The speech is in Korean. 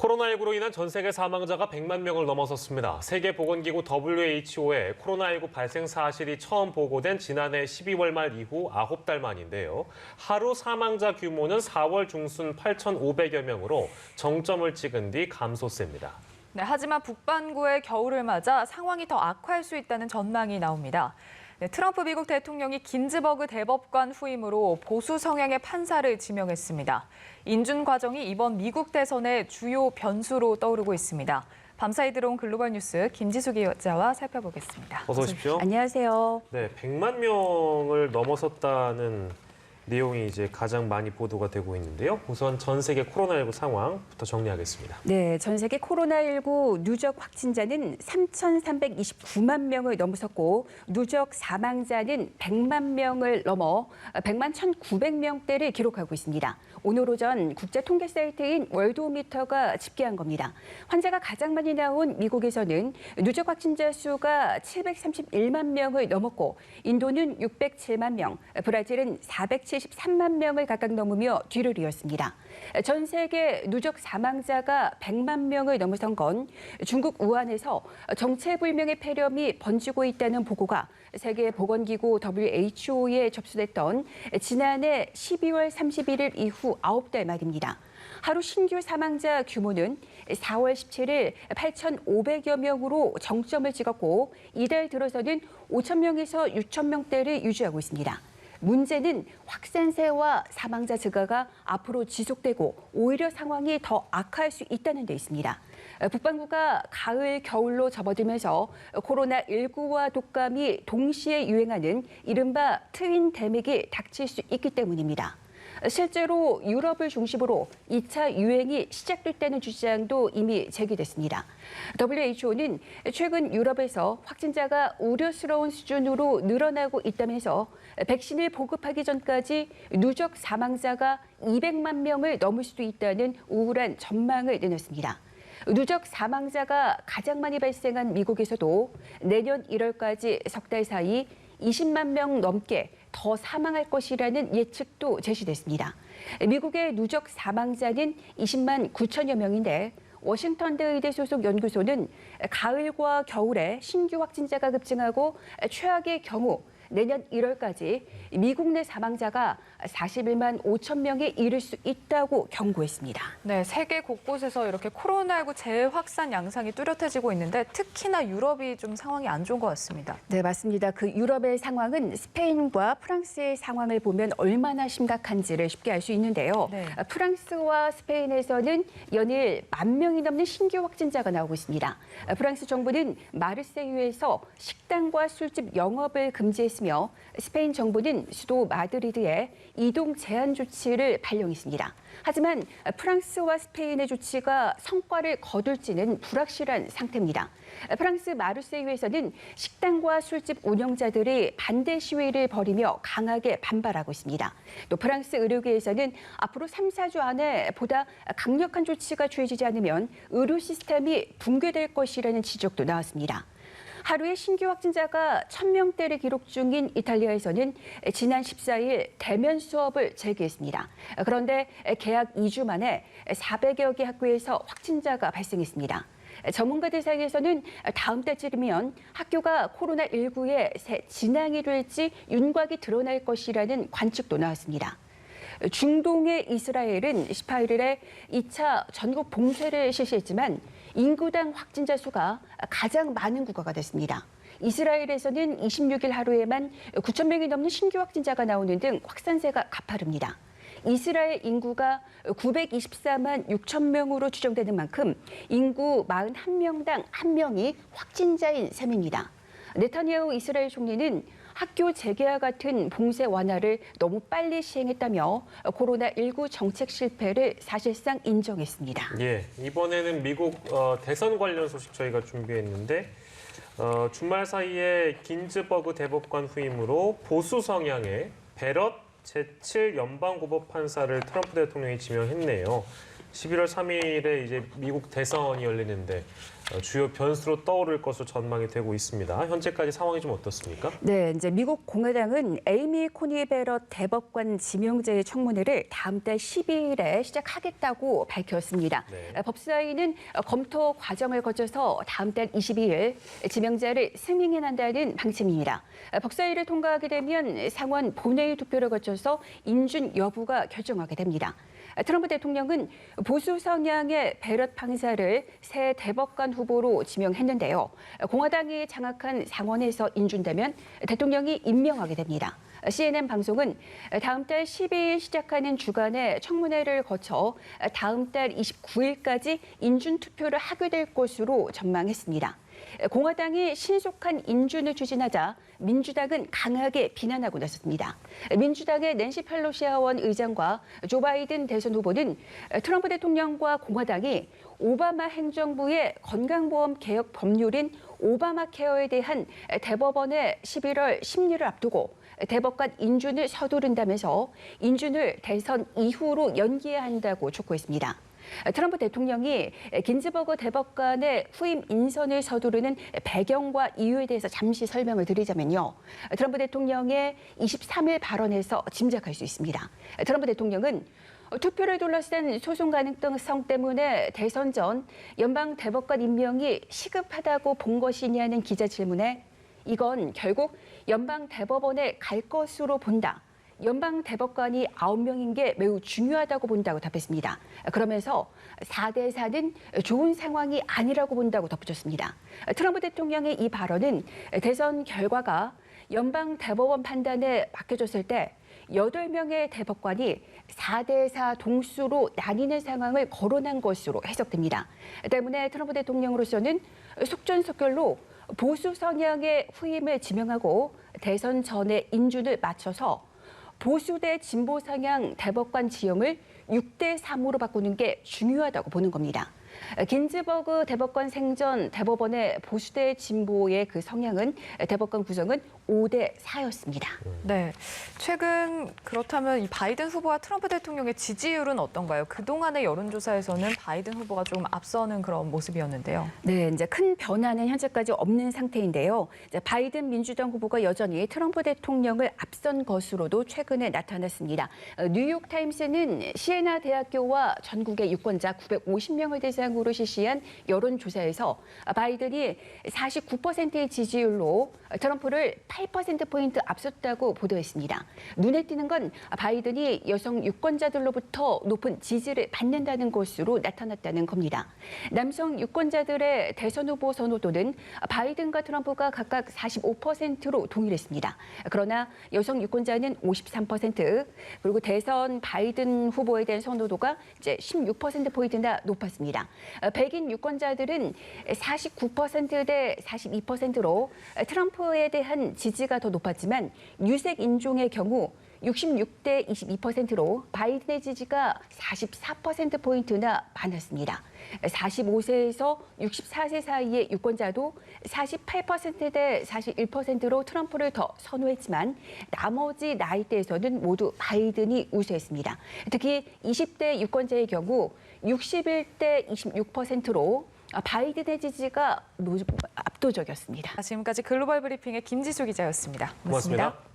코로나19로 인한 전 세계 사망자가 100만 명을 넘어섰습니다. 세계보건기구 WHO의 코로나19 발생 사실이 처음 보고된 지난해 12월 말 이후 9달 만인데요. 하루 사망자 규모는 4월 중순 8,500여 명으로 정점을 찍은 뒤 감소세입니다. 네, 하지만 북반구의 겨울을 맞아 상황이 더 악화할 수 있다는 전망이 나옵니다. 네, 트럼프 미국 대통령이 긴즈버그 대법관 후임으로 보수 성향의 판사를 지명했습니다. 인준 과정이 이번 미국 대선의 주요 변수로 떠오르고 있습니다. 밤사이 들어온 글로벌 뉴스 김지수 기자와 살펴보겠습니다. 어서 오십시오. 안녕하세요. 네, 100만 명을 넘어섰다는 내용이 이제 가장 많이 보도가 되고 있는데요. 우선 전 세계 코로나19 상황부터 정리하겠습니다. 네, 전 세계 코로나19 누적 확진자는 3,329만 명을 넘어섰고 누적 사망자는 100만 명을 넘어 100만 1,900명대를 기록하고 있습니다. 오늘 오전 국제통계 사이트인 월드오미터가 집계한 겁니다. 환자가 가장 많이 나온 미국에서는 누적 확진자 수가 731만 명을 넘었고 인도는 607만 명, 브라질은 473만 명을 각각 넘으며 뒤를 이었습니다. 전 세계 누적 사망자가 100만 명을 넘어선 건 중국 우한에서 정체불명의 폐렴이 번지고 있다는 보고가 세계보건기구 WHO에 접수됐던 지난해 12월 31일 이후 9달 말입니다. 하루 신규 사망자 규모는 4월 17일 8,500여 명으로 정점을 찍었고 이달 들어서는 5,000명에서 6,000명대를 유지하고 있습니다. 문제는 확산세와 사망자 증가가 앞으로 지속되고 오히려 상황이 더 악화할 수 있다는 데 있습니다. 북반구가 가을, 겨울로 접어들면서 코로나19와 독감이 동시에 유행하는 이른바 트윈 데믹이 닥칠 수 있기 때문입니다. 실제로 유럽을 중심으로 2차 유행이 시작됐다는 주장도 이미 제기됐습니다. WHO는 최근 유럽에서 확진자가 우려스러운 수준으로 늘어나고 있다면서 백신을 보급하기 전까지 누적 사망자가 200만 명을 넘을 수도 있다는 우울한 전망을 내놨습니다. 누적 사망자가 가장 많이 발생한 미국에서도 내년 1월까지 석 달 사이 20만 명 넘게 더 사망할 것이라는 예측도 제시됐습니다. 미국의 누적 사망자는 20만 9천여 명인데 워싱턴대 의대 소속 연구소는 가을과 겨울에 신규 확진자가 급증하고 최악의 경우 내년 1월까지 미국 내 사망자가 41만 5천 명에 이를 수 있다고 경고했습니다. 네, 세계 곳곳에서 이렇게 코로나19 재확산 양상이 뚜렷해지고 있는데 특히나 유럽이 좀 상황이 안 좋은 것 같습니다. 네, 맞습니다. 그 유럽의 상황은 스페인과 프랑스의 상황을 보면 얼마나 심각한지를 쉽게 알 수 있는데요. 네. 프랑스와 스페인에서는 연일 10,000명이 넘는 신규 확진자가 나오고 있습니다. 프랑스 정부는 마르세유에서 식당과 술집 영업을 금지했습니다. 스페인 정부는 수도 마드리드에 이동 제한 조치를 발령했습니다. 하지만 프랑스와 스페인의 조치가 성과를 거둘지는 불확실한 상태입니다. 프랑스 마르세유에서는 식당과 술집 운영자들이 반대 시위를 벌이며 강하게 반발하고 있습니다. 또 프랑스 의료계에서는 앞으로 3, 4주 안에 보다 강력한 조치가 취해지지 않으면 의료 시스템이 붕괴될 것이라는 지적도 나왔습니다. 하루에 신규 확진자가 1,000명대를 기록 중인 이탈리아에서는 지난 14일 대면 수업을 재개했습니다. 그런데 개학 2주 만에 400여 개 학교에서 확진자가 발생했습니다. 전문가들 사이에서는 다음 달쯤이면 학교가 코로나19의 새 진앙이 될지 윤곽이 드러날 것이라는 관측도 나왔습니다. 중동의 이스라엘은 18일에 2차 전국 봉쇄를 실시했지만 인구당 확진자 수가 가장 많은 국가가 됐습니다. 이스라엘에서는 26일 하루에만 9,000명이 넘는 신규 확진자가 나오는 등 확산세가 가파릅니다. 이스라엘 인구가 924만 6천 명으로 추정되는 만큼 인구 41명당 1명이 확진자인 셈입니다. 네타냐후 이스라엘 총리는 학교 재개와 같은 봉쇄 완화를 너무 빨리 시행했다며 코로나19 정책 실패를 사실상 인정했습니다. 예, 이번에는 미국 대선 관련 소식 저희가 준비했는데 주말 사이에 긴즈버그 대법관 후임으로 보수 성향의 베럿 제7 연방고법 판사를 트럼프 대통령이 지명했네요. 11월 3일에 이제 미국 대선이 열리는데 주요 변수로 떠오를 것으로 전망이 되고 있습니다. 현재까지 상황이 좀 어떻습니까? 네, 이제 미국 공화당은 에이미 코니 베럿 대법관 지명제의 청문회를 다음 달 12일에 시작하겠다고 밝혔습니다. 네. 법사위는 검토 과정을 거쳐서 다음 달 22일 지명자를 승인한다는 방침입니다. 법사위를 통과하게 되면 상원 본회의 투표를 거쳐서 인준 여부가 결정하게 됩니다. 트럼프 대통령은 보수 성향의 베럿 판사를 새 대법관 후보로 지명했는데요. 공화당이 장악한 상원에서 인준되면 대통령이 임명하게 됩니다. CNN 방송은 다음 달 12일 시작하는 주간의 청문회를 거쳐 다음 달 29일까지 인준 투표를 하게 될 것으로 전망했습니다. 공화당이 신속한 인준을 추진하자 민주당은 강하게 비난하고 나섰습니다. 민주당의 낸시 펠로시 하원 의장과 조 바이든 대선 후보는 트럼프 대통령과 공화당이 오바마 행정부의 건강보험 개혁 법률인 오바마 케어에 대한 대법원의 11월 심리를 앞두고 대법관 인준을 서두른다면서 인준을 대선 이후로 연기해야 한다고 촉구했습니다. 트럼프 대통령이 긴즈버그 대법관의 후임 인선을 서두르는 배경과 이유에 대해서 잠시 설명을 드리자면요. 트럼프 대통령의 23일 발언에서 짐작할 수 있습니다. 트럼프 대통령은 투표를 둘러싼 소송 가능성 때문에 대선 전 연방 대법관 임명이 시급하다고 본 것이냐는 기자 질문에 이건 결국 연방 대법원에 갈 것으로 본다. 연방 대법관이 9명인 게 매우 중요하다고 본다고 답했습니다. 그러면서 4대 4는 좋은 상황이 아니라고 본다고 덧붙였습니다. 트럼프 대통령의 이 발언은 대선 결과가 연방 대법원 판단에 맡겨졌을 때 8명의 대법관이 4대 4 동수로 나뉘는 상황을 거론한 것으로 해석됩니다. 때문에 트럼프 대통령으로서는 속전속결로 보수 성향의 후임을 지명하고 대선 전에 인준을 맞춰서 보수 대 진보 성향 대법관 지형을 6대 3으로 바꾸는 게 중요하다고 보는 겁니다. 긴즈버그 대법관 생전 대법원의 보수 대 진보의 그 성향은 대법관 구성은 5대 4였습니다. 네, 최근 그렇다면 이 바이든 후보와 트럼프 대통령의 지지율은 어떤가요? 그동안의 여론조사에서는 바이든 후보가 조금 앞서는 그런 모습이었는데요. 네, 이제 큰 변화는 현재까지 없는 상태인데요. 이제 바이든 민주당 후보가 여전히 트럼프 대통령을 앞선 것으로도 최근에 나타났습니다. 뉴욕 타임스는 시에나 대학교와 전국의 유권자 950명을 대상으로 실시한 여론조사에서 바이든이 49%의 지지율로 트럼프를 8%포인트 앞섰다고 보도했습니다. 눈에 띄는 건 바이든이 여성 유권자들로부터 높은 지지를 받는다는 것으로 나타났다는 겁니다. 남성 유권자들의 대선 후보 선호도는 바이든과 트럼프가 각각 45%로 동일했습니다. 그러나 여성 유권자는 53%, 그리고 대선 바이든 후보에 대한 선호도가 이제 16%포인트나 높았습니다. 백인 유권자들은 49%대 42%로 트럼프에 대한 지지가 더 높았지만 유색 인종의 경우 66대 22%로 바이든의 지지가 44%포인트나 많았습니다. 45세에서 64세 사이의 유권자도 48%대 41%로 트럼프를 더 선호했지만 나머지 나이대에서는 모두 바이든이 우세했습니다. 특히 20대 유권자의 경우 61대 26%로 바이든의 지지가 압도적이었습니다. 지금까지 글로벌 브리핑의 김지수 기자였습니다. 고맙습니다.